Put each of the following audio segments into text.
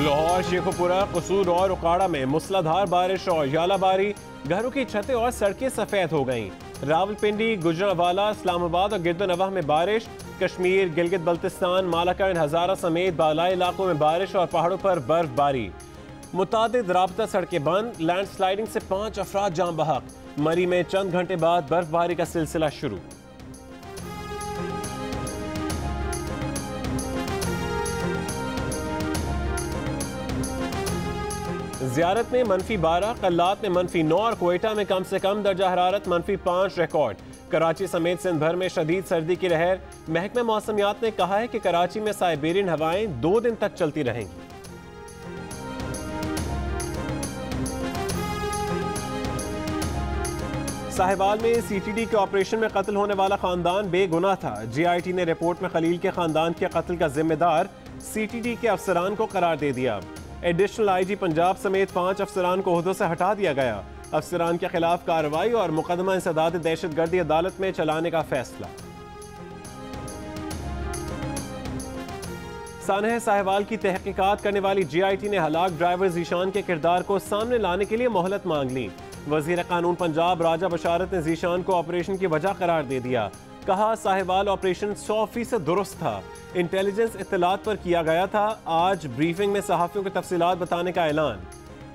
लाहौर, शेखुपुरा, कसूर और उकाड़ा में मूसलाधार बारिश और यालाबारी, घरों की छतें और सड़कें सफेद हो गईं। रावलपिंडी, गुजरांवाला, इस्लामाबाद और गिरदनवाह में बारिश। कश्मीर, गिलगित बल्तिस्तान, मालाकंड, हजारा समेत बालाई इलाकों में बारिश और पहाड़ों पर बर्फबारी। मुतादिद राबता सड़कें बंद। लैंडस्लाइडिंग से 5 अफराद जान बहक। मरी में चंद घंटे बाद बर्फबारी का सिलसिला शुरू। ज़ियारत में -12, कल्लात में -9 और क्वेटा में कम से कम दर्जा हरारत -5 रिकॉर्ड। कराची समेत सिंध भर में शदीद सर्दी की लहर। महकमा मौसमियात ने कहा है कि कराची में साइबेरियन हवाएं 2 दिन तक चलती रहेंगी। साहिवाल में CTD के ऑपरेशन में कत्ल होने वाला खानदान बेगुनाह था। GIT ने रिपोर्ट में खलील के खानदान के कत्ल का जिम्मेदार CTD के अफसरान को करार दे दिया। एडिशनल IG पंजाब समेत 5 अफसरान को ओहदों से हटा दिया गया। अफसरान के खिलाफ कार्रवाई और मुकदमा इंसदाद दहशतगर्दी अदालत में चलाने का फैसला। सानह साहिवाल की तहकीकात करने वाली GIT ने हलाक ड्राइवर जीशान के किरदार को सामने लाने के लिए मोहलत मांग ली। वजीर कानून पंजाब राजा बशारत ने जीशान को ऑपरेशन की वजह करार दे दिया। कहा, साहिवाल ऑपरेशन 100% दुरुस्त था, इंटेलिजेंस इत्तलात पर किया गया था। आज ब्रीफिंग में सहाफ़ियों को तफसीलात बताने का ऐलान।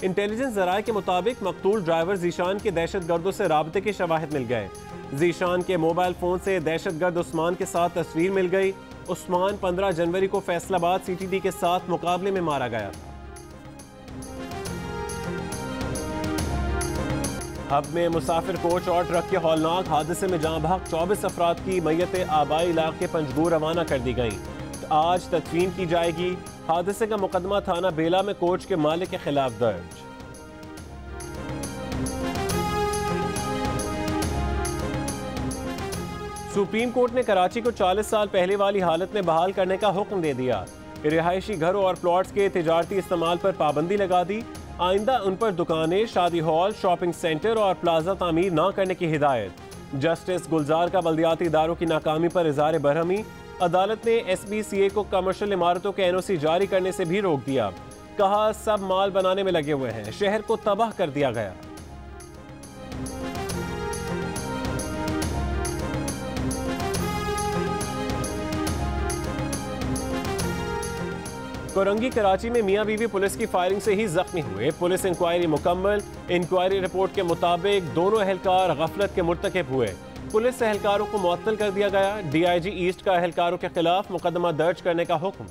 इंटेलिजेंस ज़राए के मुताबिक मकतूल ड्राइवर जीशान के दहशतगर्दों से राबते के शवाहिद मिल गए। जीशान के मोबाइल फ़ोन से दहशतगर्द उस्मान के साथ तस्वीर मिल गई। उस्मान 15 जनवरी को फैसलाबाद CTD के साथ मुकाबले में मारा गया था। हब में मुसाफिर कोच और ट्रक के हौलनाक हादसे में जाँ बहक 24 अफराद की मैयतें आबाई इलाके पंजगूर रवाना कर दी गईं। आज तदफीन की जाएगी। हादसे का मुकदमा थाना बेला में कोच के मालिक के खिलाफ दर्ज। सुप्रीम कोर्ट ने कराची को 40 साल पहले वाली हालत में बहाल करने का हुक्म दे दिया। रिहायशी घरों और प्लॉट्स के तिजारती इस्तेमाल पर पाबंदी लगा दी। आइंदा उन पर दुकानें, शादी हॉल, शॉपिंग सेंटर और प्लाजा तामीर न करने की हिदायत। जस्टिस गुलजार का बल्दियाती इदारों की नाकामी पर इज़हार बरहमी। अदालत ने SBCA को कमर्शियल इमारतों के NOC जारी करने से भी रोक दिया। कहा, सब माल बनाने में लगे हुए हैं, शहर को तबाह कर दिया गया। कोरंगी कराची में मियां बीवी पुलिस की फायरिंग से ही जख्मी हुए। पुलिस इंक्वायरी मुकम्मल। इंक्वायरी रिपोर्ट के मुताबिक दोनों एहलकार गफलत के मुर्तकिब हुए। पुलिस एहलकारों को मुअत्तल कर दिया गया। DIG ईस्ट का एहलकारों के खिलाफ मुकदमा दर्ज करने का हुक्म।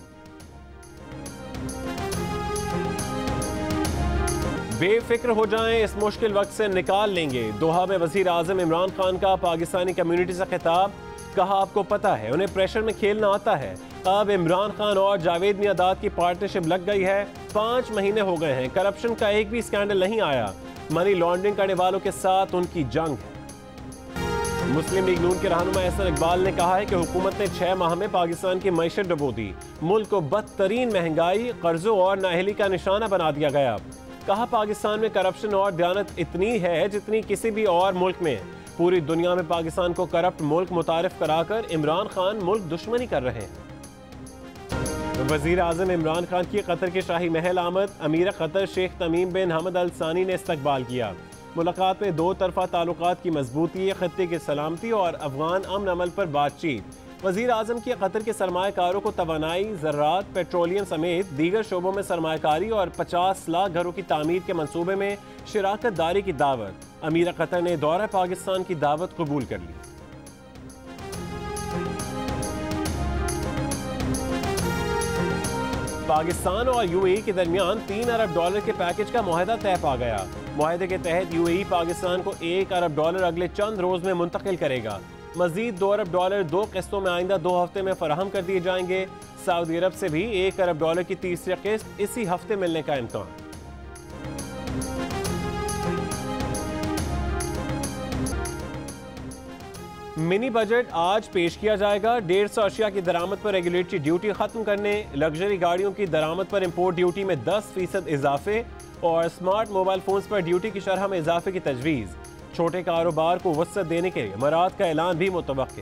बेफिक्र हो जाएं, इस मुश्किल वक्त से निकाल लेंगे। दोहा में वजीर आजम इमरान खान का पाकिस्तानी कम्युनिटी से खिताब। कहा, आपको पता है उन्हें प्रेशर में खेलना आता है। अब इमरान खान और जावेद मियादाद की पार्टनरशिप लग गई है। 5 महीने हो गए हैं, करप्शन का एक भी स्कैंडल नहीं आया। मनी लॉन्ड्रिंग करने वालों के साथ उनकी जंग है। मुस्लिम लीग नून के रहनुमा एहसन इकबाल ने कहा है कि हुकूमत ने 6 माह में पाकिस्तान की मईशत डुबो दी। मुल्क को बदतरीन महंगाई, कर्जों और नाअहली का निशाना बना दिया गया। कहा, पाकिस्तान में करप्शन और दयानत इतनी है जितनी किसी भी और मुल्क में। पूरी दुनिया में पाकिस्तान को करप्ट मुल्क मुतारिफ कराकर इमरान खान मुल्क दुश्मनी कर रहे हैं। वजीर आजम इमरान खान की कतर के शाही महल आमद। अमीर कतर शेख तमीम बिन हमद अल सानी ने इस्तकबाल किया। मुलाकात में 2 तरफा ताल्लुकात की मजबूती, खत्ते की सलामती और अफगान अमन अमल पर बातचीत। वजीर आजम की कतर के सरमायाकारों को तवानाई, ज़राअत, पेट्रोलियम समेत दीगर शोबों में सरमायाकारी और 50 लाख घरों की तामीर के मंसूबे में शिराकत दारी की दावत। अमीर कतर ने दौरा पाकिस्तान की दावत कबूल कर ली। पाकिस्तान और UAE के दरमियान $3 अरब के पैकेज का मुआहदा तय पा गया। मुआहदे के तहत UAE पाकिस्तान को $1 अरब अगले चंद रोज में मुंतकिल करेगा। मजीद $2 अरब 2 किस्तों में आइंदा 2 हफ्ते में फराहम कर दिए जाएंगे। सऊदी अरब से भी $1 अरब की तीसरी किस्त इसी हफ्ते मिलने का इम्कान। मिनी बजट आज पेश किया जाएगा। 150 अशिया की दरामद पर रेगुलेटरी ड्यूटी खत्म करने, लग्जरी गाड़ियों की दरामद पर इंपोर्ट ड्यूटी में 10% इजाफे और स्मार्ट मोबाइल फोन्स पर ड्यूटी की शरह में इजाफे की तजवीज़। छोटे कारोबार को वसअत देने के इमारात का ऐलान भी मुतवक्के।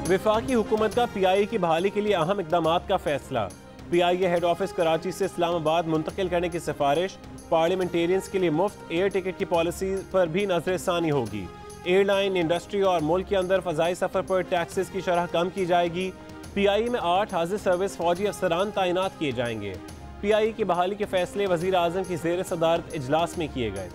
वफाकी हुकूमत का PIA की बहाली के लिए अहम इकदाम का फैसला। PIA हेड ऑफिस कराची से इस्लामाबाद मुंतकिल करने की सिफारिश। पार्लियामेंटेरियंस के लिए मुफ्त एयर टिकट की पॉलिसी पर भी नजरसानी होगी। एयरलाइन इंडस्ट्री और मुल्क के अंदर फ़ज़ाई सफ़र पर टैक्सेस की शरह कम की जाएगी। PIA में 8 हाजिर सर्विस फौजी अफसरान तैनात किए जाएंगे। PIA की बहाली के फैसले वज़ीर आज़म की ज़ेर सदारत इजलास में किए गए।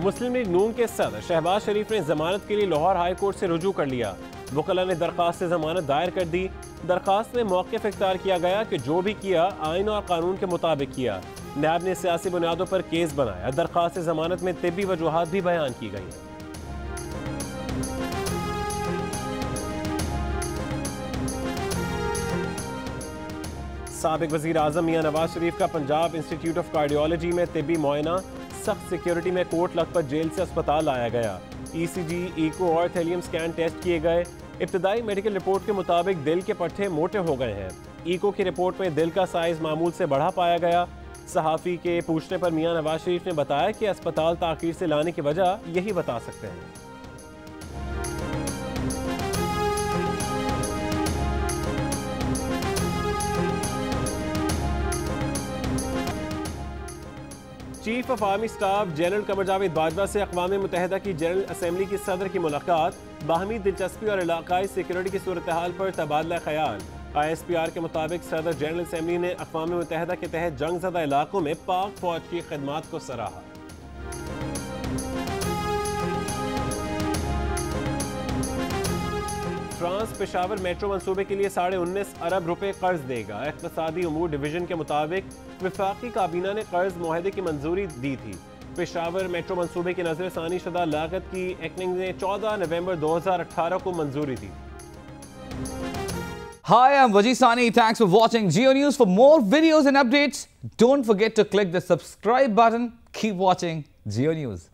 मुस्लिम लीग नून के सदर शहबाज शरीफ ने जमानत के लिए लाहौर हाई कोर्ट से रुजू कर लिया। वकला ने दरख्वास्त से जमानत दायर कर दी। दरख्वास्त में मौक़िफ़ इख्तियार किया गया कि जो भी किया आइन और कानून के मुताबिक किया। नैब ने सियासी बुनियादों पर केस बनाया। दरख्वास्त से जमानत में तिब्बी वजूहात भी बयान की गई। साबिक वज़ीर आज़म मियां नवाज शरीफ का पंजाब इंस्टीट्यूट ऑफ कार्डियोलॉजी में तिब्बी मुआयना। सख्त सिक्योरिटी में कोट लखपत जेल से अस्पताल लाया गया। ECG, ईको और थैलियम स्कैन टेस्ट किए गए। इब्तदाई मेडिकल रिपोर्ट के मुताबिक दिल के पट्टे मोटे हो गए हैं। ईको की रिपोर्ट में दिल का साइज मामूल से बढ़ा पाया गया। सहाफ़ी के पूछने पर मियां नवाज शरीफ ने बताया कि अस्पताल ताख़ीर से लाने की वजह यही बता सकते हैं। Chief of army staff general Qamar Javed Bajwa से अक़वाम मुत्तहिदा की जनरल असम्बली की सदर की मुलाकात। बाहमी दिलचस्पी और इलाकाई सिक्योरिटी की सूरत हाल पर तबादला ख्याल। ISPR के मुताबिक सदर जनरल असम्बली ने अक़वाम मुत्तहिदा के तहत जंगज़दा इलाकों में पाक फौज की खिदमात को सराहा। फ्रांस पेशावर मेट्रो मंसूबे के लिए 19.5 अरब रुपए कर्ज देगा। इक़्तिसादी उमूर डिवीजन के मुताबिक वफाकी काबीना ने कर्ज मुआहदे की मंजूरी दी थी। पेशावर मेट्रो मंसूबे की नजरसानी शुदा लागत की एक्निंग ने 14 नवंबर 2018 को मंजूरी दी। Hi, I'm Wajid Sani. Thanks for watching Geo News. For more videos and updates, don't forget to click the subscribe button. Keep watching Geo News.